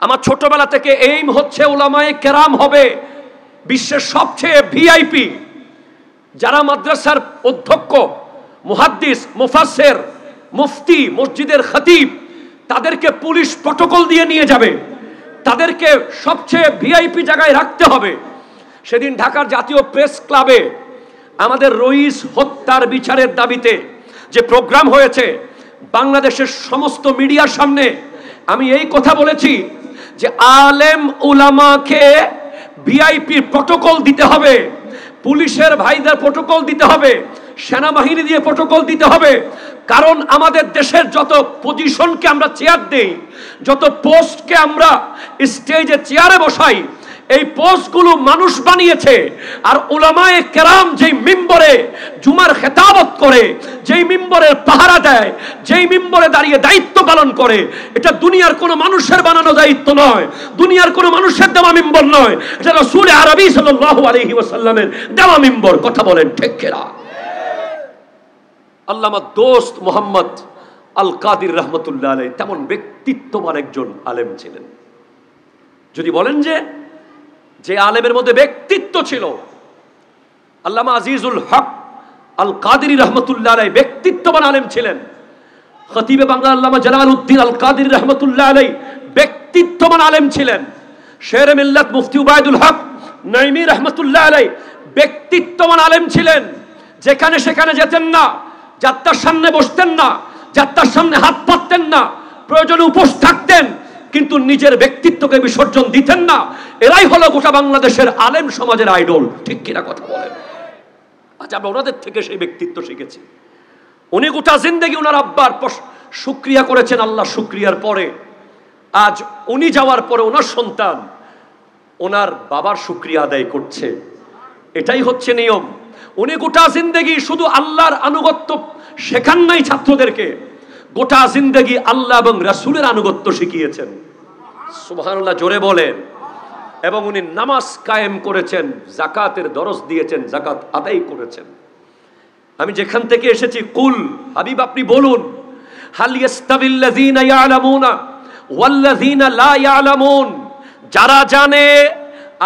আমার ছোটবেলা থেকে এইম হচ্ছে উলামায়ে কেরাম হবে বিশ্বের সবচেয়ে ভিআইপি, যারা মাদ্রাসার অধ্যক্ষ, মুহাদ্দিস, মুফাসসির, মুফতি, মসজিদের খতিব, তাদেরকে পুলিশ প্রটোকল দিয়ে নিয়ে যাবে, তাদেরকে সবচেয়ে ভিআইপি জায়গায় রাখতে হবে। সেদিন ঢাকার জাতীয় প্রেস ক্লাবে আমাদের রইস হত্যার বিচারের দাবিতে যে প্রোগ্রাম হয়েছে, বাংলাদেশের সমস্ত মিডিয়ার সামনে আমি এই কথা বলেছি যে আলেম উলামাকে ভিআইপি প্রটোকল দিতে হবে, পুলিশের ভাইদের প্রটোকল দিতে হবে, সেনাবাহিনী দিয়ে প্রটোকল দিতে হবে। কারণ আমাদের দেশের যত পজিশনকে আমরা চেয়ার দেই, যত পোস্টকে আমরা স্টেজে চেয়ারে বসাই, এই পোস্টগুলো মানুষ বানিয়েছে। আর উলামায়ে কেরাম যেই মিম্বরে জুমার খেতাবত করে, যেই মিম্বরে পাহারা দেয়, যেই মিম্বরে দাঁড়িয়ে দায়িত্ব পালন করে, এটা দুনিয়ার কোনো মানুষের বানানো দায়িত্ব নয়, দুনিয়ার কোনো মানুষের দেওয়া মিম্বর নয়, এটা রাসূল আরবি সাল্লাল্লাহু আলাইহি ওয়াসাল্লামের দেওয়া মিম্বর। কথা বলেন ঠিক কিনা? আল্লামা দোস্ত মোহাম্মদ আল কাদির রহমতুল্লাহ আলাইহি তেমন ব্যক্তিত্ববান একজন আলেম ছিলেন। যদি বলেন যে আলেমের মধ্যে ব্যক্তিত্ব ছিল, আল্লামা আজিজুল হক আল কাদিরি রহমতুল্লাহ আলাইহি ব্যক্তিত্ববান আলেম ছিলেন। খতিবে বাংলা আল্লামা জালালউদ্দিন আল কাদিরি রহমতুল্লাহ আলাইহি ব্যক্তিত্ববান আলেম ছিলেন। শেরে মিল্লাত মুফতি উবাইদুল হক নাইমি রহমতুল্লাহ আলাইহি ব্যক্তিত্ববান আলেম ছিলেন। যেখানে সেখানে যেতেন না, যাত্রার সামনে বসতেন না, যাত্রার সামনে হাত পাততেন না, প্রয়োজনে উপোস থাকতেন, কিন্তু নিজের ব্যক্তিত্বকে বিসর্জন দিতেন না। এরাই হলো গোটা বাংলাদেশের আলেম সমাজের আইডল। ঠিক কিনা কথা বলেন? আজ আমরা ওনাদের থেকে সেই ব্যক্তিত্ব শিখেছি। উনি গোটা জিন্দেগি ওনার আব্বার শুকরিয়া করেছেন, আল্লাহ শুকরিয়ার পরে আজ উনি যাওয়ার পরে ওনার সন্তান ওনার বাবার শুকরিয়া আদায় করছে। এটাই হচ্ছে নিয়ম। উনি গোটা জিন্দেগি শুধু আল্লাহর আনুগত্য শেখান নাই ছাত্রদেরকে, গোটা জিন্দেগি আল্লাহ এবং রাসূলের আনুগত্য শিখিয়েছেন। সুবহানাল্লাহ জোরে বলেন। এবং উনি নামাজ কায়েম করেছেন, যাকাতের দরস দিয়েছেন, যাকাত আদায় করেছেন। আমি যেখান থেকে এসেছি, কুল হাবিব আপনি বলুন, হাল ইয়াস্তাবিল্লাযীনা ইয়ালামুনা ওয়াল্লাযীনা লা ইয়ালামুন, যারা জানে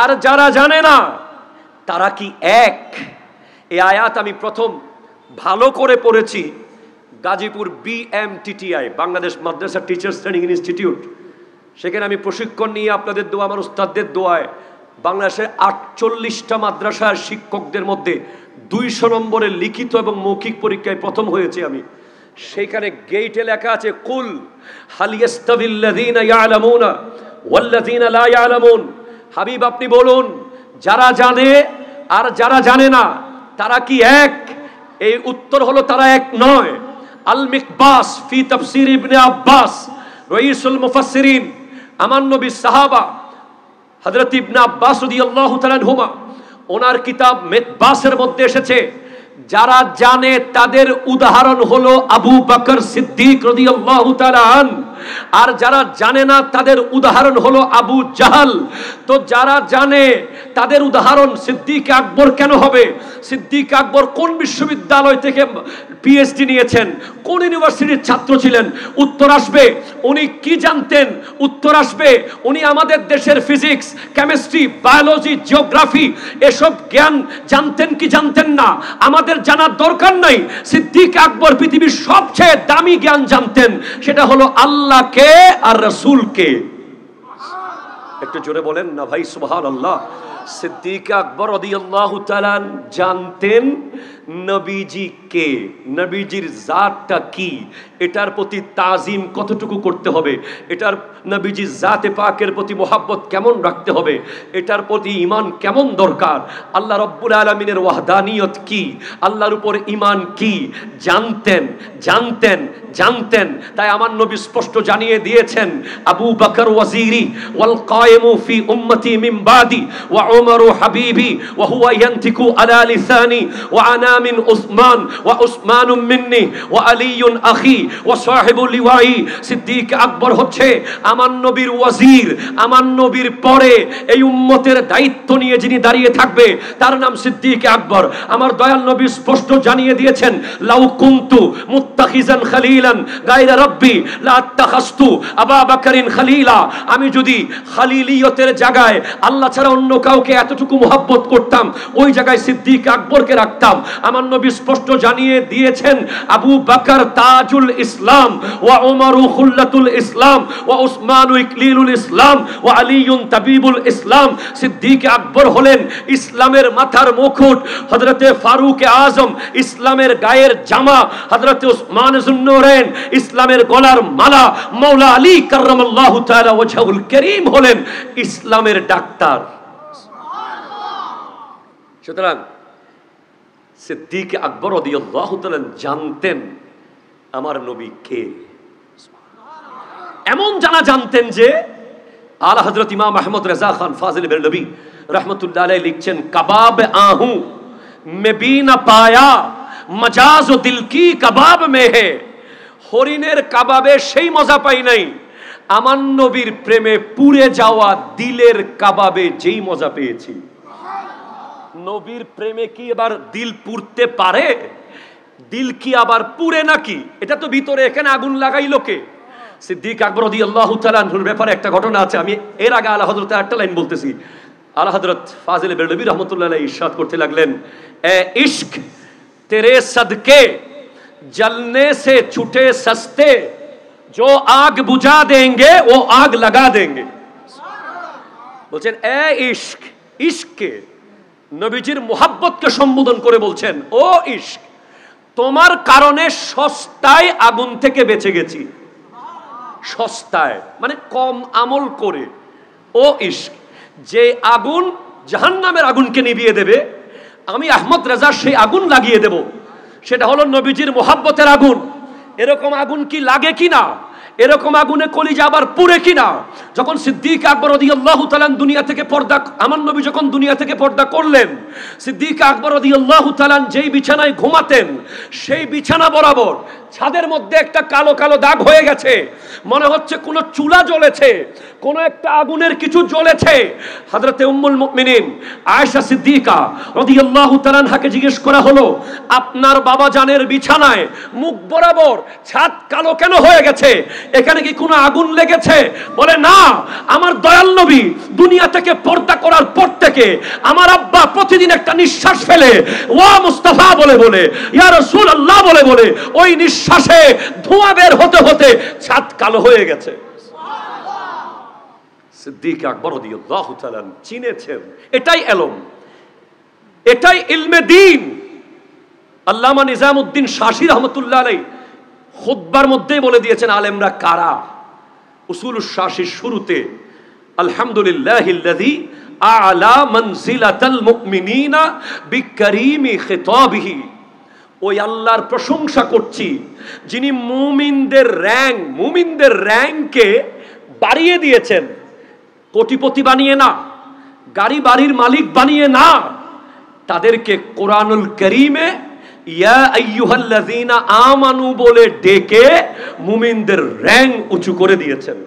আর যারা জানে না তারা কি এক? এই আয়াত আমি প্রথম ভালো করে পড়েছি গাজীপুর BMTTI, বাংলাদেশ মাদ্রাসা টিচার্স ট্রেনিং ইনস্টিটিউট। সেখানে আমি প্রশিক্ষণ নিয়ে আপনাদের দোয়া, আমার উস্তাদদের দোয়ায় বাংলাদেশের 48টা মাদ্রাসার শিক্ষকদের মধ্যে 200 নম্বরের লিখিত এবং মৌখিক পরীক্ষায় প্রথম হয়েছে আমি। সেইখানে গেইটে লেখা আছে, কুল হাল ইয়াস্তাবিল্লাযীনা ইয়ালামুনা ওয়াল্লাযীনা লা ইয়ালামুন, হাবিব আপনি বলুন, যারা জানে আর যারা জানে না তারা কি এক? এই উত্তর হলো তারা এক নয়। আল মিকবাস ফি তাফসির ইবনে আব্বাস, রাইসুল মুফাসসিরিন, আমার নবী সাহাবা হযরত ইবনে আব্বাস রাদিয়াল্লাহু তাআলা আনহুমা, ওনার কিতাব মিকবাসের মধ্যে এসেছে, যারা জানে তাদের উদাহরণ হলো আবু বকর সিদ্দিক রাদিয়াল্লাহু তাআলা আন, আর যারা জানে না তাদের উদাহরণ হলো আবু জাহাল। তো যারা জানে তাদের উদাহরণ সিদ্দিক আকবর কেন হবে? সিদ্দিক আকবর কোন বিশ্ববিদ্যালয় থেকে PhD নিয়েছেন, কোন ইউনিভার্সিটির ছাত্র ছিলেন? উত্তর আসবে। উনি কি জানতেন? উত্তর আসবে। উনি আমাদের দেশের ফিজিক্স, কেমিস্ট্রি, বায়োলজি, জিওগ্রাফি এসব জ্ঞান জানতেন কি জানতেন না? আমাদের জানার দরকার নাই। সিদ্দিক আকবর পৃথিবীর সবচেয়ে দামি জ্ঞান জানতেন, সেটা হলো আল্লাহকে আর রাসূলকে। একটু জোরে বলেন না ভাই সুবহানাল্লাহ। সিদ্দিক আকবর রাদিয়াল্লাহু তাআলা জানতেন নবীজি কে, নবীজির জাতটা কি, এটার প্রতি তাজিম কতটুকু করতে হবে, এটার নবীজির জাতে পাকের প্রতি মোহাব্বত কেমন রাখতে হবে, এটার প্রতি ঈমান কেমন দরকার, আল্লাহ রাব্বুল আলামিনের ওয়াহদানিয়ত কি, আল্লাহর উপর ঈমান কি, জানতেন জানতেন জানতেন। তাই আমার নবী স্পষ্ট জানিয়ে দিয়েছেন, আবু বকর ওয়াজিরি ওয়াল কায়েমু ফি উম্মতি মিন বাদি ওয়া উমরু হাবিবি ওয়া হুয়া ইয়ানতিকু আলা লিসানি ওয়া আনা আনা মিন উসমান ওয়া উসমানুম মিন্নি ওয়া আলীউন আখি ওয়া সাহিবুল লিওয়াই। সিদ্দিক আকবর হচ্ছে আমার নবীর ওয়াজির, আমার নবীর পরে এই উম্মতের দায়িত্ব নিয়ে যিনি দাঁড়িয়ে থাকবে তার নাম সিদ্দিক আকবর। আমার দয়াল নবী স্পষ্ট জানিয়ে দিয়েছেন, লাউ কুনতু মুত্তাখিজান খালিলান গায়রা রাব্বি লা আত্তাখাস্তু আবু বকরিন খালিলা। আমি যদি খালিলিয়তের জায়গায় আল্লাহ ছাড়া অন্য কাউকে এতটুকু মুহাব্বত করতাম, ওই জায়গায় সিদ্দিক আকবরকে রাখতাম। আমার নবী স্পষ্ট জানিয়ে দিয়েছেন, আবু বকর তাজুল ইসলাম ওয়া উমরু খুল্লাতুল ইসলাম ওয়া উসমানু ইকলিলুল ইসলাম ওয়া আলীউন তাবিবুল ইসলাম। সিদ্দিক আকবর হলেন ইসলামের মাথার মুকুট, হযরতে ফারুক আজম ইসলামের গায়ের জামা, হযরতে উসমান যুন্নুরাইন ইসলামের গলার মালা, মাওলা আলী কাররামাল্লাহু তাআলা ওয়াজহুল কারীম হলেন ইসলামের ডাক্তার। সুতরাং সিদ্দিক আকবর রাদিয়াল্লাহু তাআলা জানতেন আমার নবী কে। এমন জানতেন যে আলা হযরত ইমাম আহমদ রেজা খান ফাজিল বেরলভী रहमतुल्लाह अलैह लिखছেন, कबाब आहू में भी न पाया मजाज दिल की कबाब में है। হরিণের কাবাবে সেই মজা পাই নাই, আমার নবীর প্রেমে পুড়ে যাওয়া দিলের কাবাবে যেই মজা পেয়েছি। নবীর প্রেমে কি আবার দিল পুড়তে পারে? দিল কি আবার পুড়ে নাকি? এটা তো ভিতরে, এখানে আগুন লাগাইলো কে? সিদ্দিক আকবর রাদিয়াল্লাহু তাআলা আনহুর ব্যাপারে একটা ঘটনা আছে। আমি এর আগে আলা হযরতের একটা লাইন বলতেছি। आला हजरत फाजिल बेरलवी रहमतुल्लाह अलैह इरशाद करते लगलेन, ए इश्क तेरे सदके जलने से छूटे सस्ते, जो आग बुझा देंगे वो आग लगा देंगे। बोलছেন এ ইশক, ইশকে নবীজির মুহাব্বতকে সম্বোধন করে বলছেন, ও ইশক তোমার কারণে সস্তায় আগুন থেকে বেঁচে গেছি। সস্তায় মানে কম আমল করে। ও ইশক, যে আগুন জাহান্নামের আগুনকে নিভিয়ে দেবে, আমি আহমদ রেজা সেই আগুন লাগিয়ে দেব। সেটা হলো নবীজির মুহাব্বতের আগুন। এরকম আগুন কি লাগে কিনা? এরকম আগুনে কলিজা আবার পুড়ে কিনা? যখন সিদ্দিক আকবর রাদিয়াল্লাহু তাআলা দুনিয়া থেকে পর্দা, আমার নবী যখন দুনিয়া থেকে পর্দা করলেন, সিদ্দিক আকবর রাদিয়াল্লাহু তাআলা যেই বিছানায় ঘুমাতেন সেই বিছানা বরাবর ছাদের মধ্যে একটা কালো কালো দাগ হয়ে গেছে। মনে হচ্ছে কোনো চুলা জ্বলেছে, কোনো একটা আগুনের কিছু জ্বলেছে। হযরতে উম্মুল মুমিনিন আয়েশা সিদ্দিকা রাদিয়াল্লাহু তাআলা আনহাকে জিজ্ঞেস করা হলো, আপনার বাবা জানের বিছানায় মুখ বরাবর ছাদ কালো কেন হয়ে গেছে? এখানে কি কোনো আগুন লেগেছে? বলে না, আমার দয়াল নবী দুনিয়া থেকে পর্দা করার পর থেকে আমার আব্বা প্রতিদিন একটা নিঃশ্বাস ফেলে ওয়া মুস্তাফা বলে বলে, ইয়া রাসূলুল্লাহ বলে বলে, ওই নিঃশ্বাসে ধোঁয়া বের হতে হতে ছাদ কালো হয়ে গেছে। সিদ্দিক আকবর রাদিয়াল্লাহু তাআলা চিনেছেন এটাই এলম, এটাই ইলমে দ্বীন। আল্লামা নিজামউদ্দিন শাসি রহমাতুল্লাহ আলাইহি খুতবার মধ্যে বলে দিয়েছেন আলেমরা কারা। উসুলুশ শাসির শুরুতে আলহামদুলিল্লাহিল্লাযী আ'লা মানজিলাতাল মুমিনিনা বিকারীমি খিতাবিহি, ওই আল্লাহর প্রশংসা করছি যিনি মুমিনদের র্যাঙ্ককে বাড়িয়ে দিয়েছেন। কোটিপতি বানিয়ে না, গাড়ি বাড়ির মালিক বানিয়ে না, তাদেরকে কোরআনুল কারীমে ইয়া আইয়ুহাল্লাযীনা আমানু বলে ডেকে মুমিনদের র্যাঙ্ক উঁচু করে দিয়েছেন।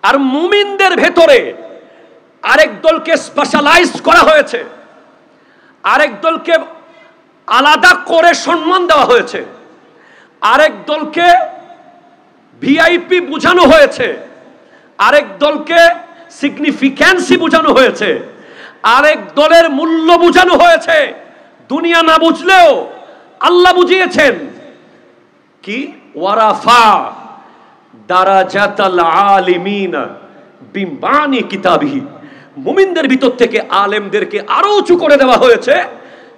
আর মুমিনদের ভেতরে আরেক দলকে স্পেশালাইজ করা হয়েছে, আরেক দলকে আলাদা করে সম্মান দেওয়া হয়েছে, আরেক দলকে ভিআইপি বোঝানো হয়েছে, আরেক দলকে সিগনিফিক্যান্সি বোঝানো হয়েছে, আরেক দলের মূল্য বোঝানো হয়েছে। দুনিয়া না বুঝলেও আল্লাহ বুঝিয়েছেন কি, ওয়ারাফা দারাজাতাল আলিমিনা বিমানি কিতাবিহি, মুমিনদের ভিতর থেকে আলেমদেরকে আরো উঁচু করে দেওয়া হয়েছে।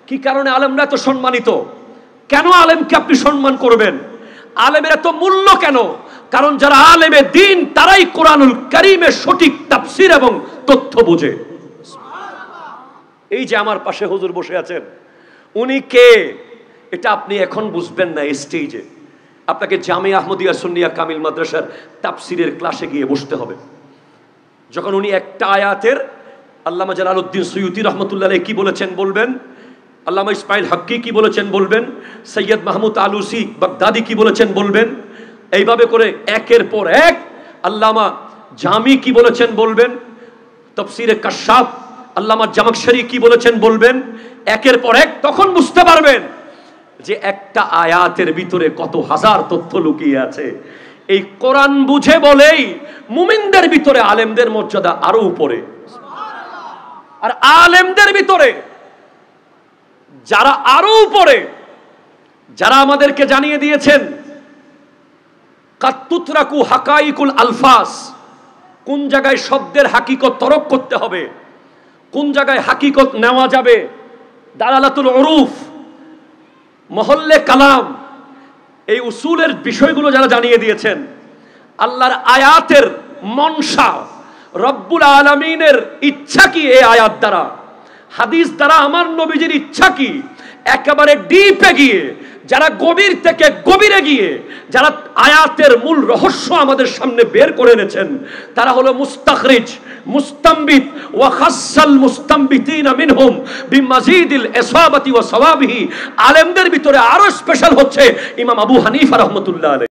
কি কারণে আলেমরা এত সম্মানিত? কেন আলেমকে আপনি সম্মান করবেন? আলেমের এত মূল্য কেন? কারণ যারা আলেমে দ্বীন তারাই কোরআনুল কারীমের সঠিক তাফসীর এবং তথ্য বোঝে। এই যে আমার পাশে হুজুর বসে আছেন, উনি কে এটা আপনি এখন বুঝবেন না। স্টেজে আপনাকে জামিয়া আহমদিয়া সুন্নিয়া কামিল মাদ্রাসার তাফসীরের ক্লাসে গিয়ে বসতে হবে। যখন উনি একটা আয়াতের, আল্লামা জালালউদ্দিন সুয়ুতী রহমতুল্লাহ আলাইহি কি বলেছেন বলবেন, আল্লামা ইসমাইল হাক্কি কি বলেছেন বলবেন, সৈয়দ মাহমুদ আলুসি বাগদাদি কি বলেছেন বলবেন। এইভাবে করে একের পর এক আল্লামা জামি কি বলেছেন বলবেন, তাফসীরে কাশশাফ আল্লামা জামাখশরী কি বলেছেন বলবেন। একের পর এক তখন বুঝতে পারবেন যে একটা আয়াতের ভিতরে কত হাজার তথ্য লুকিয়ে আছে। এই কোরআন বুঝে বলেই মুমিনদের ভিতরে আলেমদের মর্যাদা আরো উপরে। আর আলেমদের ভিতরে যারা আরো উপরে, যারা আমাদেরকে জানিয়ে দিয়েছেন কাত্তুতরাকু হাকাইকুল আলফাস, কোন জায়গায় শব্দের হাকিকত তরক করতে হবে, কোন জায়গায় হাকিকত নেওয়া যাবে, দালালাতুল উরুফ, মহল্লে কালাম, এই উসুলের বিষয়গুলো যারা জানিয়ে দিয়েছেন, আল্লাহর আয়াতের মনসা, রব্বুল আলামিনের ইচ্ছা কি এই আয়াত দ্বারা, হাদিস দ্বারা আমার নবীজির ইচ্ছা কি, একেবারে ডিপে গিয়ে যারা গভীর থেকে গভীরে গিয়ে যারা আয়াতের মূল রহস্য আমাদের সামনে বের করে এনেছেন, তারা হলো মুস্তাখরিজ, মুস্তামবিত ওয়া খাসসাল মুস্তামবিতিনা মিনহুম বিমাজিদিল ইসাবাতি ওয়া সাওয়াবিহি। আলেমদের ভিতরে আরো স্পেশাল হচ্ছে ইমাম আবু হানিফা রাহমাতুল্লাহ আলাইহি।